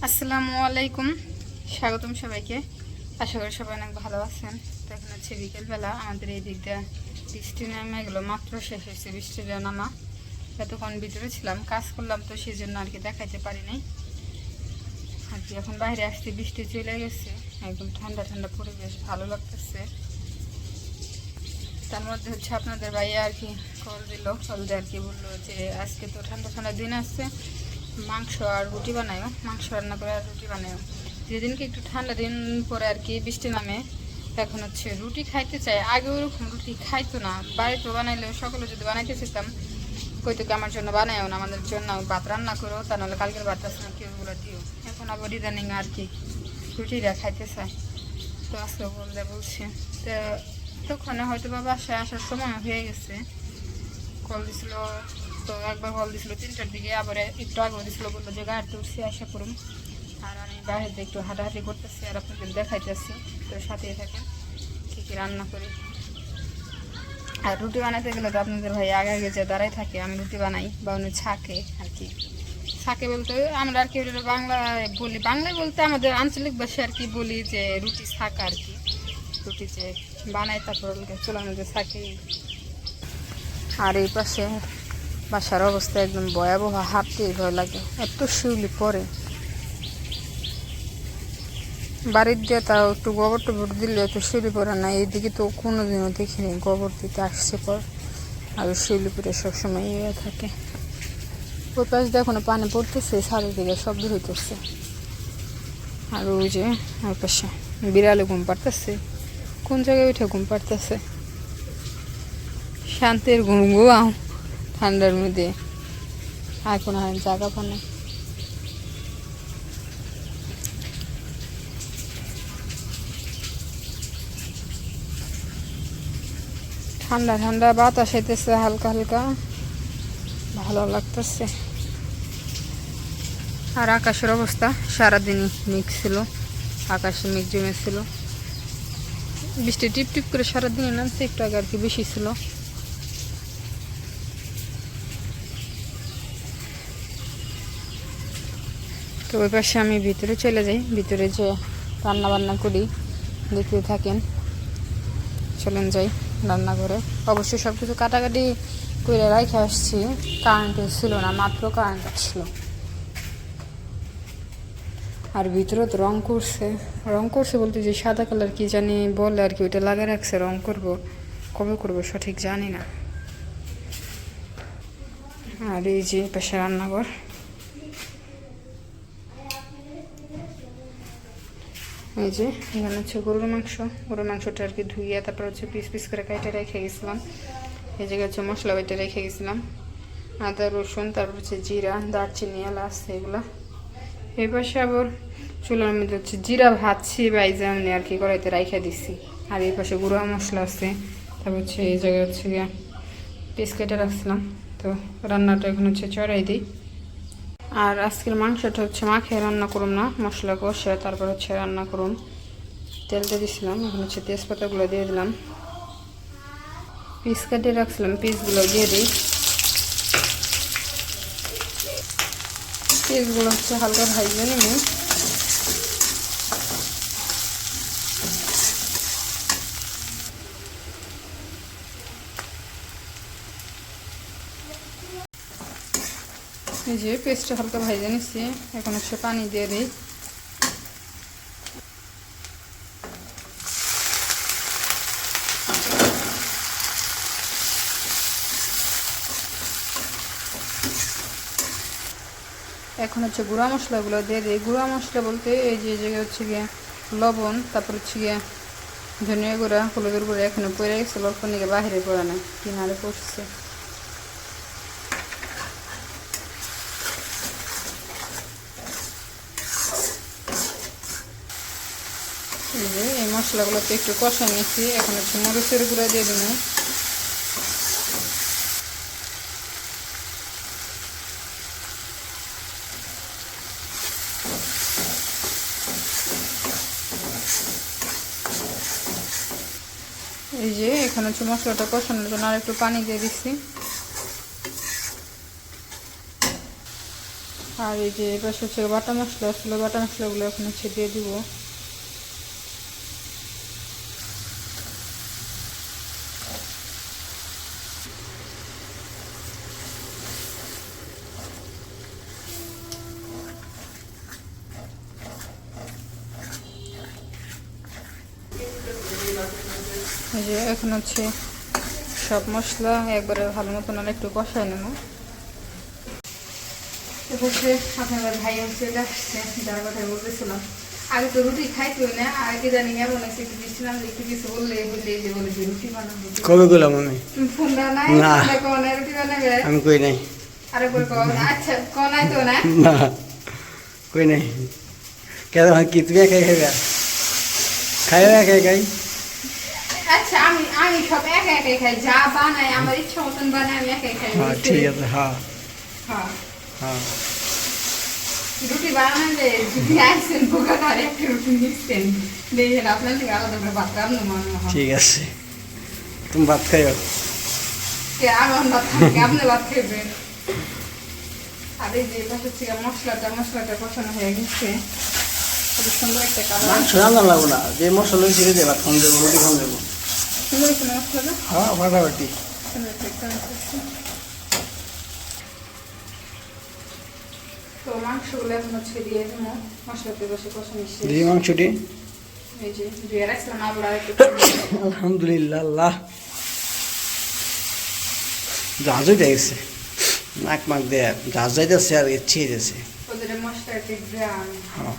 আসসালামু আলাইকুম, স্বাগতম সবাইকে। আশা করি সবাই অনেক ভালো আছেন। তো এখন হচ্ছে বিকেলবেলা, আমাদের এই দিক দিয়ে বৃষ্টি নামে গেলো, মাত্র শেষ হয়েছে বৃষ্টিটা নামা। এতক্ষণ ভিতরে ছিলাম, কাজ করলাম, তো সেই জন্য আর কি দেখাইতে পারি নাই আর কি। এখন বাইরে আসছি, বৃষ্টি চলে গেছে, একদম ঠান্ডা ঠান্ডা পরিবেশ, ভালো লাগতেছে। তার মধ্যে হচ্ছে আপনাদের ভাইয়া আর কি কল দিয়ে আর কি বললো যে আজকে তো ঠান্ডা ঠান্ডা দিন আসছে, মাংস আর রুটি বানায়ও, মাংস রান্না করে আর রুটি বানায়ও। যেদিনকে একটু ঠান্ডা দিন পরে আর কি বৃষ্টি নামে, এখন হচ্ছে রুটি খাইতে চাই। আগে ওরকম রুটি খাইতো না, বাড়িতে বানাইলেও সকলে যদি বানাইতে চেতাম, কইতো কি আমার জন্য বানায়ও না, আমাদের জন্য ভাত রান্না করো, তা নাহলে কালকের ভাত আছে না কি ওগুলো দিও। এখন আবার ইদানিং আর কি রুটিটা খাইতে চায়। তো আজকে বলছি তো তখন হয়তো বা বাসায় আসার সময় হয়ে গেছে। কল দিছিল, তো একবার কল দিছিল 3টার দিকে, আবার একটু আগে দিছিল, বললো যে গাড়িতে উঠছি আসা করুন। আর আমি বাইরে একটু হাঁটাহাঁটি করতেছি আর আপনাদের দেখাইতেছি, তো সাথেই থাকেন কী কী রান্না করি। আর রুটি বানাতে গেলে তো আপনাদের ভাই আগে আগে যে দাঁড়াই থাকে, আমি রুটি বানাই বা উনি ছাঁকে আর কি। ছাঁকে বলতে আমরা আর কি বাংলায় বলি, বাংলায় বলতে আমাদের আঞ্চলিক ভাষায় আর কি বলি যে রুটি ছাঁকা আর কি। রুটি যে বানাই তারপর চুলার মধ্যে ছাঁকে। আর এই পাশে বাসার অবস্থা একদম ভয়াবহ, হাঁটতেই ভয় লাগে, এত শিউলি পরে। বাড়ির দিয়ে তাও একটু গোবর টোবর দিলে এত শিউলি পরে না, এইদিকে তো কোনোদিনও দেখিনি গোবর দিতে আসছে পর, আর শিউলি পরে সবসময় ইয়ে থাকে। ওই পাশ দিয়ে এখনো পানি পড়তেছে, চারিদিকে শব্দ হইতেছে। আর ওই যে ওই পাশে বিড়ালে ঘুম পাড়তেছে, কোন জায়গায় উঠে ঘুম পাড়তেছে, শান্তির ঘুম ঘুমাও ঠান্ডার মধ্যে, আর কোনো জায়গা পানে। ঠান্ডা ঠান্ডা বাতাস আইতেছে হালকা হালকা, ভালো লাগতেছে। আর আকাশের অবস্থা সারাদিনই মেঘ ছিল, আকাশে মেঘ জমেছিল, বৃষ্টি টিপ টিপ করে সারাদিনই নামছে, একটু আগে আর কি বেশি ছিল। তো ওই পাশে আমি ভিতরে চলে যাই, ভিতরে যে রান্না বান্না করি দেখতে থাকেন, চলেন যাই রান্নাঘরে। অবশ্যই সব কিছু কাটাকাটি করে রেখে আসছি, কারেন্ট ছিল না, মাত্র কারেন্ট আসলো। আর ভিতরে তো রং করছে বলতে যে সাদা কালার কি জানি বলে আর কি, ওইটা লাগিয়ে রাখছে, রং করবো, কবে করবো সঠিক জানি না। আর এই যে পাশে রান্নাঘর, এই যে এখানে হচ্ছে গরুর মাংসটা আর কি ধুইয়া তারপর হচ্ছে পিস পিস করে কাইটে রেখে গেছিলাম। এই জায়গায় হচ্ছে মশলা বেটে রেখে গেছিলাম, আদা রসুন, তারপর হচ্ছে জিরা, দারচিনি, এলাচ এগুলা। এই পাশে আবার চুলার মধ্যে হচ্ছে জিরা ভাজছি বাইজে আমি আর কি কড়াইতে রাইখা দিছি। আর এই পাশে গুঁড়া মশলা আছে, তারপর হচ্ছে এই জায়গায় হচ্ছে গিয়ে পিস কেটে রাখছিলাম। তো রান্নাটা এখন হচ্ছে চড়াই দিই। আর আজকের মাংসটা হচ্ছে মাখিয়ে রান্না করুম না, মশলা কষে তারপর হচ্ছে রান্না করুম। তেল দিয়ে দিয়েছিলাম, এখন হচ্ছে তেজপাতাগুলো দিয়ে দিলাম, পিস কেটে রাখছিলাম পিসগুলো দিয়ে দিই। পিসগুলো হচ্ছে হালকা ভাজলে নিয়ে এই যে পেস্টটা হালকা ভাজে নিচ্ছি, এখন হচ্ছে পানি দিয়ে দিই। এখন হচ্ছে গুঁড়া মশলাগুলো দিয়ে দিই। গুঁড়া মশলা বলতে এই যে জায়গায় হচ্ছে গিয়ে লবণ, তারপর হচ্ছে গিয়ে ধনিয়া গুঁড়া, হলুদের গুঁড়া এখনো পড়ে গেছে, অল্প নিকে বাহিরে পড়ে না, কিনারে পড়ছে। এই যে এই মশলাগুলোতে একটু কষা নিচ্ছি, এখন হচ্ছে মরিচের গুঁড়া দিয়ে দিলাম। এই যে এখানে হচ্ছে মশলাটা কষানোর জন্য আর একটু পানি দিয়ে দিচ্ছি। আর এই যে এবার হচ্ছে বাটা মশলা ছিল, বাটা মশলাগুলো এখন হচ্ছে দিয়ে দিব। এই যে এখন হচ্ছে সব মশলা একবারে ভালো মতন একটু কষায় নেব। হচ্ছে আপনাদের ভাই হচ্ছে আসছে, যার কথা বলতেছিলাম। আগে তো রুটি খাইতো না, আগে জানি এমন আছে একটু বৃষ্টি নামলে একটু কিছু বললে বললে যে বলে যে রুটি বানাবো। কবে গেলাম আমি? তুমি ফোন দাও নাই? কোন রুটি বানাবে? আমি কই নাই। আরে বল কোন? আচ্ছা কোন নাই তো না? না কই নাই। কেন কি তুমি একাই খাইবা? খাইবা একাই খাই। আচ্ছা আমি আমি সব একা একাই খাই, যা বানাই আমার ইচ্ছা মতন বানাই আমি একাই খাই। হ্যাঁ ঠিক আছে। হ্যাঁ হ্যাঁ হ্যাঁ রুটি বানালে যদি আসেন পোকা আর একটা রুটি নিচ্ছেন দেখেন আপনার থেকে আলাদা করে ভাত রান্না মনে হয়। ঠিক আছে, তুমি ভাত খাইও। আমার ভাত খাবে, আপনি ভাত খাবেন। আর এই যে পাশে থেকে মশলাটা কষানো হয়ে গেছে, খুব সুন্দর একটা কালার। মাংস রান্না লাগবো না, যে মশলা ছেড়ে দিয়ে ভাত খান দেবো, রুটি খান দেবো। সুন্দর একটা মশলাটা। হ্যাঁ ফাটাফাটি। তো মাংসগুলো এখন হচ্ছে দিয়ে দেবো, মশলাতে বসে কষানো শেষ। দিয়ে মাংসটি এই যে ধুয়ে রাখছিলাম আবার আরেকটু। আলহামদুলিল্লাহ আল্লাহ জাহাজ হয়ে গেছে, নাক মাক দেয় জাহাজ যাইতেছে আর ইচ্ছে যাচ্ছে। ওদের মশলাতে গ্রাম। হ্যাঁ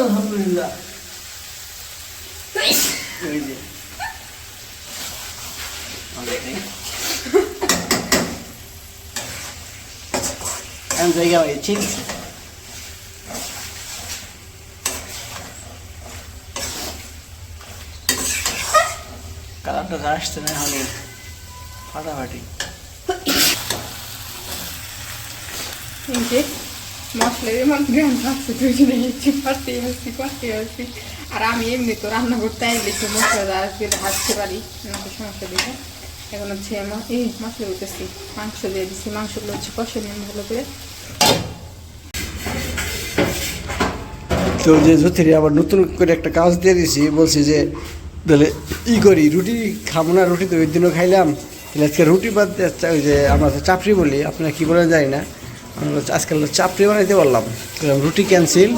আলহামদুলিল্লাহ। এই যে আমি জায়গা ঠিক আছে। কালারটা আসছে না হলে ফাটাফাটি। এই যে মশলা এমন গ্রাম লাগছে দুজনে একটু করতে আসছি। আর আমি এমনি তো রান্না করতে আইলে একটু মশলা দ্বারা হাঁটতে পারি, আমাকে সমস্যা দিকে। এখন হচ্ছে এই মশলা উঠেছি, মাংস দিয়ে দিচ্ছি, মাংসগুলো হচ্ছে কষে নিয়ে ভালো করে। তো যে জ্যোতিরে আবার নতুন করে একটা কাজ দিয়ে দিছি, বলছি যে তাহলে ই করি, রুটি খাবো না, রুটি তো ওই দিনও খাইলাম, তাহলে আজকে রুটি বাদ ওই যে আমরা তো চাপড়ি বলি, আপনারা কী বলেন জানি না, আমরা আজকাল চাপড়ি বানাইতে পারলাম, রুটি ক্যান্সেল।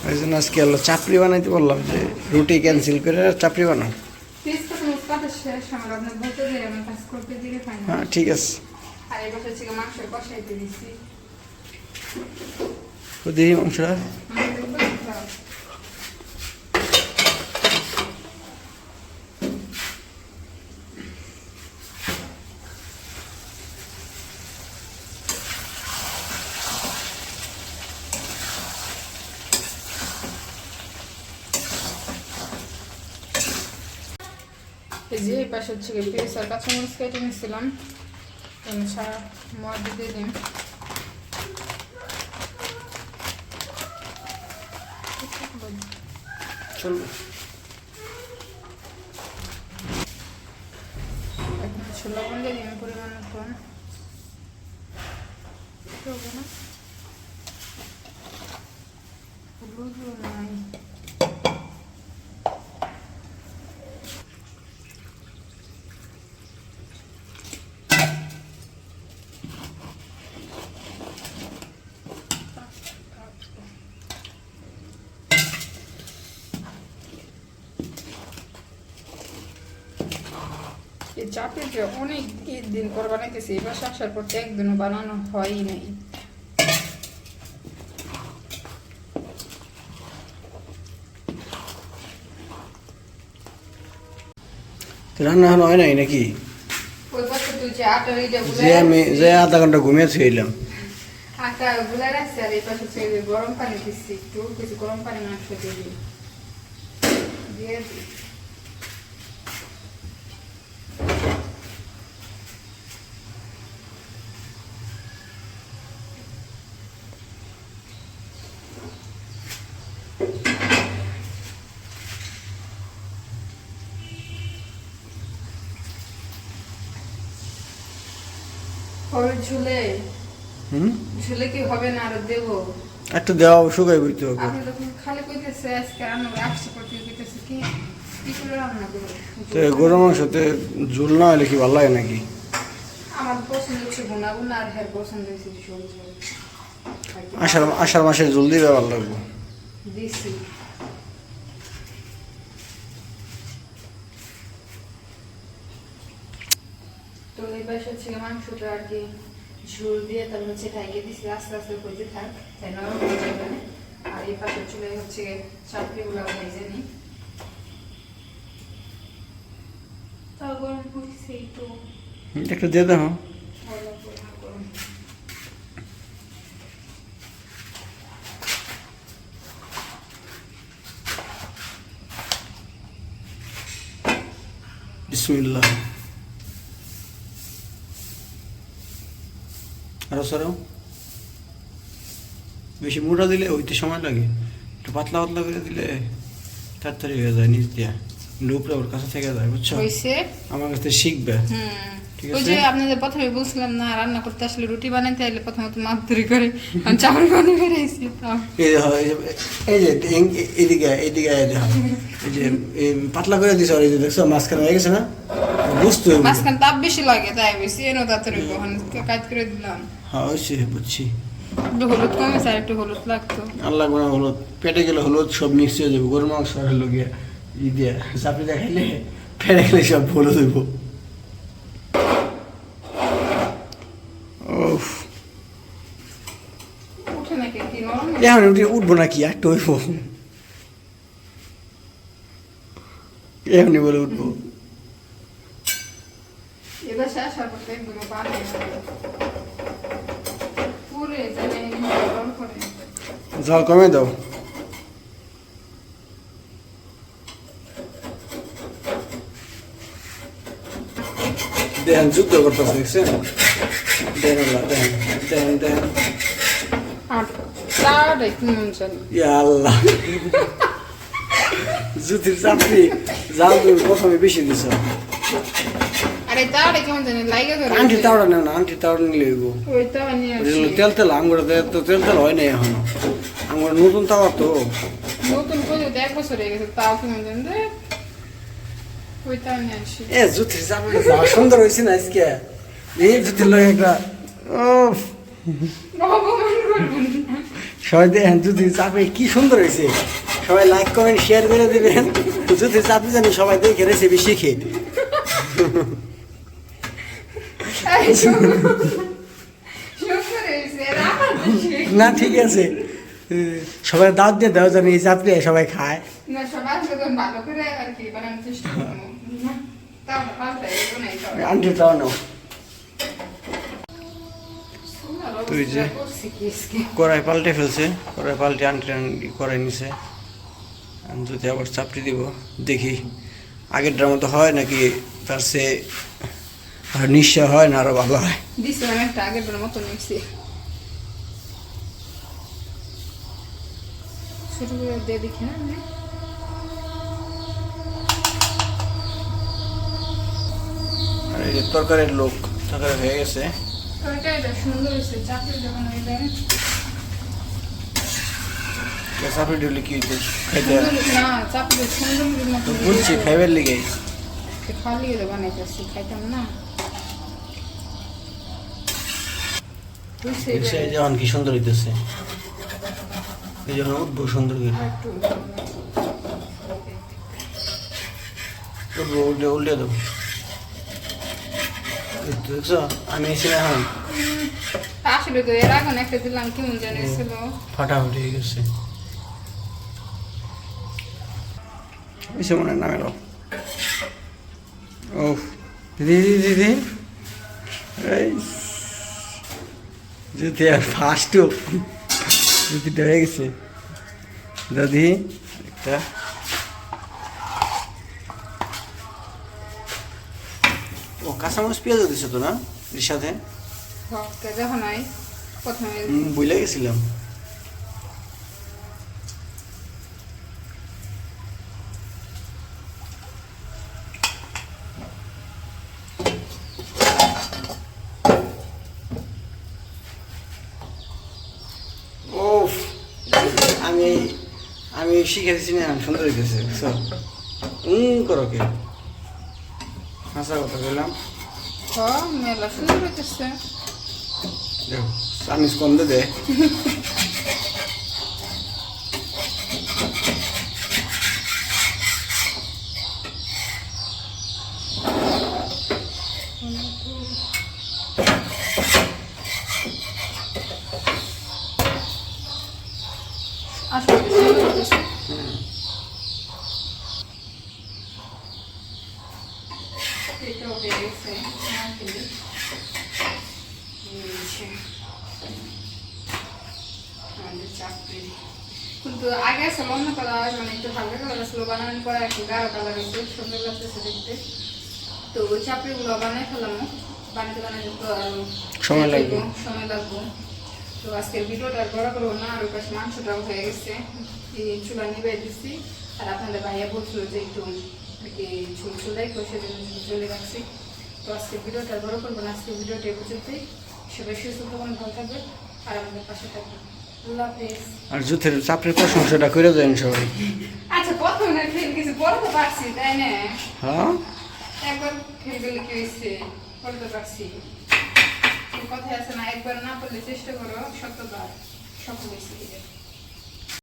ওই জন্য আজকে হলো চাপড়ি বানাইতে বললাম, যে রুটি ক্যান্সেল করে চাপড়ি বানাও। হ্যাঁ ঠিক আছে। দেখি মাংসটা এই যে এই পাশে হচ্ছে পেঁয়াজ আর কাঁচামরিচ কেটে নিয়েছিলাম, মধ্যে দিয়ে দিন। এখন হচ্ছে লবণ দিয়ে দিন পরিমাণ মতন, হলুদও নাই। এই চাপড়িটা অনেক দিন পর বানাইতেছি, এবার আসার পর একদিনও বানানো হয়ই নাই। রান্না এখন হয় নাই নাকি? যে আমি যে আধা ঘন্টা ঘুমিয়ে শুয়েলাম। আটা গুলা রাখছি আর এই পাশে গরম পানি দিচ্ছি, একটু কিছু গরম পানি মাংস দিয়ে দিই। হবে ঝুলে হুম ঝুলে কি হবে না, আরো দেবো। একটু দেওয়া শুকাই বইতে হবে। আপনি তখন খালি কইতেছে আজকে রান্না আসছে করতে কইতেছে কি কি করে রান্না করবো। তো গরু মাংসতে ঝোল না হলে কি ভালো লাগে নাকি? আমার পছন্দ হচ্ছে বোনা বোনা, আর হ্যাঁ পছন্দ হয়েছে ঝোল ঝোল। আষাঢ় মাসে ঝোল দিবে ভালো লাগবে। দিছি তো এই পাশে হচ্ছে মাংসটা আর কি ঝোল দিয়ে তারপর হচ্ছে ঢাইকে দিছি, আস্তে আস্তে হইতে থাক, তাই নরম হয়ে যাবে না। আর এই পাশে চুলে হচ্ছে চাপড়িগুলো ভেজে নিই। তাও গরম হয়েছে তো একটু দিয়ে দাও। ভালো করে গরম। বিসমিল্লাহ। আরো সরাও। বেশি মোটা দিলে ওইতে সময় লাগে, একটু পাতলা পাতলা করে দিলে তাড়াতাড়ি হয়ে যায় নিচ দিয়া, লোকরা ওর কাছে থেকে যায়, বুঝছো? হইছে আমার কাছে শিখবে। ঠিক ওই আছে। যে আপনাদের প্রথমে বলছিলাম না, রান্না করতে আসলে রুটি বানাইতে আইলে প্রথমে তো মাছ ধরি করে চাউল বানিয়ে বেরিয়েছি। এই যে এই যে এদিকে এদিকে এই যে এই পাতলা করে দিছো, আর এই যে দেখছো মাঝখানে হয়ে গেছে না, বুঝতে হবে। মাঝখানে তাপ বেশি লাগে তাই বেশি এনো তাড়াতাড়ি কখন কাজ করে দিলাম। হ্যাঁ হয়েছে, বুঝছি। একটু হলুদ কমেছে, আর একটু হলুদ লাগতো। আর লাগবে না হলুদ, পেটে গেলে হলুদ সব মিক্স হয়ে যাবে। গরু মাংস আর হলো গিয়ে ই দিয়ে চাপড়ি দেখাইলে পেটে গেলে সব হলুদ হইব। উঠে নাকি কি নরম? এখন উঠবো নাকি, একটু হইব, এখনই বলে উঠবো। এবার শেষ আর করতে একদম বানিয়ে পুরে জানে গরম করে। জল কমে দাও। দেখেন যুদ্ধ করতেছে, দেখছেন? দেখেন দেখেন দেখেন দেখেন। আর তার একটু মন চাই। ইয়া আল্লাহ, জুতির চাপড়ি জাল তুমি প্রথমে বেশি দিছ। আরে তার কেমন জানি লাগে ধরে। আন্টি তাওড়া নেও না, আন্টি তাওড়া নিলে হইব। ওইটা নিয়ে আসি। তেল তেল আঙ্গুর তো তেল তেল হয় না এখনো, আঙ্গুর নতুন তাওয়া তো। নতুন করে 1 বছর হয়ে গেছে, তাও কেমন জানি রে। ওইটা নিয়ে আসি। এ জুতির চাপড়ি যা সুন্দর হয়েছে না আজকে, এই জুতির লোক একটা ও অপমান করবেন না। সবাই দেখেন জুতির চাপড়ি কি সুন্দর হয়েছে। সবাই লাইক কমেন্ট শেয়ার করে দিবেন, জুতির চাপড়ি জানি সবাই দেখে রেসিপি শিখে। এই সুন্দর হয়েছে, রাখা দিছি। না ঠিক আছে, সবাই দাঁত দিয়ে দেওয়া জানি এই চাপড়ি সবাই খায়। না সবাই যখন ভালো করে আর কি বানানোর চেষ্টা করবো। না, তাও না, পাল্টাই, এগো নাই তাও। আন্টি তাও নাও। সুন্দর তুই যে অবস্থা করছি কি আজকে। কড়াই পাল্টে ফেলছে, কড়াই পাল্টে আন্টি কড়াই নিছে। আমি যদি আবার চাপড়ি দিব, দেখি আগেরটার মতো হয় নাকি তার সে আর নিশ্চয় হয় না আরো ভালো হয়। দিছিলাম একটা আগের বেলার মতো নিচ্ছি। শুরু করে দিয়ে দেখি না আমি। আর এই যে তরকারির লোক, তরকারি হয়ে গেছে। তরকারিটা সুন্দর হয়েছে, চাকরি যখন হয়ে যায়। চাপড়ি দিলে কি হইতো? খাইতে না, চাকরি সুন্দর মতো বুঝছি, খাইবার লিগে খালি বানাইতেছি, খাইতাম না। বুঝছি দেখছে এই যখন কি সুন্দর হইতেছে, এই যখন উঠবো সুন্দর করে একটু উঠবো, উল্টে উল্টে দেবো। এই তো দেখছো আমি এসে এখন আসলে তো এর আগে একটা দিলাম কেমন জানি ছিল। ফাটাফাটি হয়ে গেছে। এসে মনে হয় নামে লো। ও দিদি দিদি এই যদি আর ফার্স্টও দিদিটা হয়ে গেছে। দাদি একটা ও কাঁচামরিচ পেঁয়াজও দিছে তো না এর সাথে? যখন হয় প্রথমে বুঝলে গেছিলাম। শিখে দিচ্ছি না সুন্দর হইতেছে বুঝছো করো কে হাসা কথা বললাম মেলা সুন্দর হইতেছে। দেখো চামিচ কম দে আসলে সুন্দর হইতেছে। এটাও হয়ে গেছে নারকেলের। আমাদের চাপড়ি কিন্তু আগে আসলে অন্য কালার মানে একটু হালকা কালার আসলে বানানোর পরে একটু গাঢ় কালার হয়েছে সুন্দর লাগতেছে দেখতে। তো ওই চাপড়িগুলো বানাই ফেলাম বানাতে বানাতে তো সময় লাগবে। সময় লাগবে। তো আজকের ভিডিওটা আর বড় করবো না, আর ওই পাশে মাংসটাও হয়ে গেছে, চুলা নিবে দিচ্ছি। আর আপনাদের ভাইয়া বলছিল যে একটু ঝুল চুলাই কষে চলে রাখছি। তো আজকের ভিডিওটা আর বড় করবো না, আজকের ভিডিওটা এই পর্যন্তই। সবাই সুস্থ থাকবেন, ভালো থাকবেন আর আমাদের পাশে থাকবেন। আল্লাহ হাফেজ। আর জুথের চাপড়ির প্রশংসাটা করে দেন সবাই। আচ্ছা প্রথম না ফেল কিছু পড়তে পারছি তাই না? হ্যাঁ একবার ফেল গেলে কি হয়েছে, পড়তে পারছি। কথা আছে না, একবার না পড়লে চেষ্টা করো, শতবার সফল হয়েছে।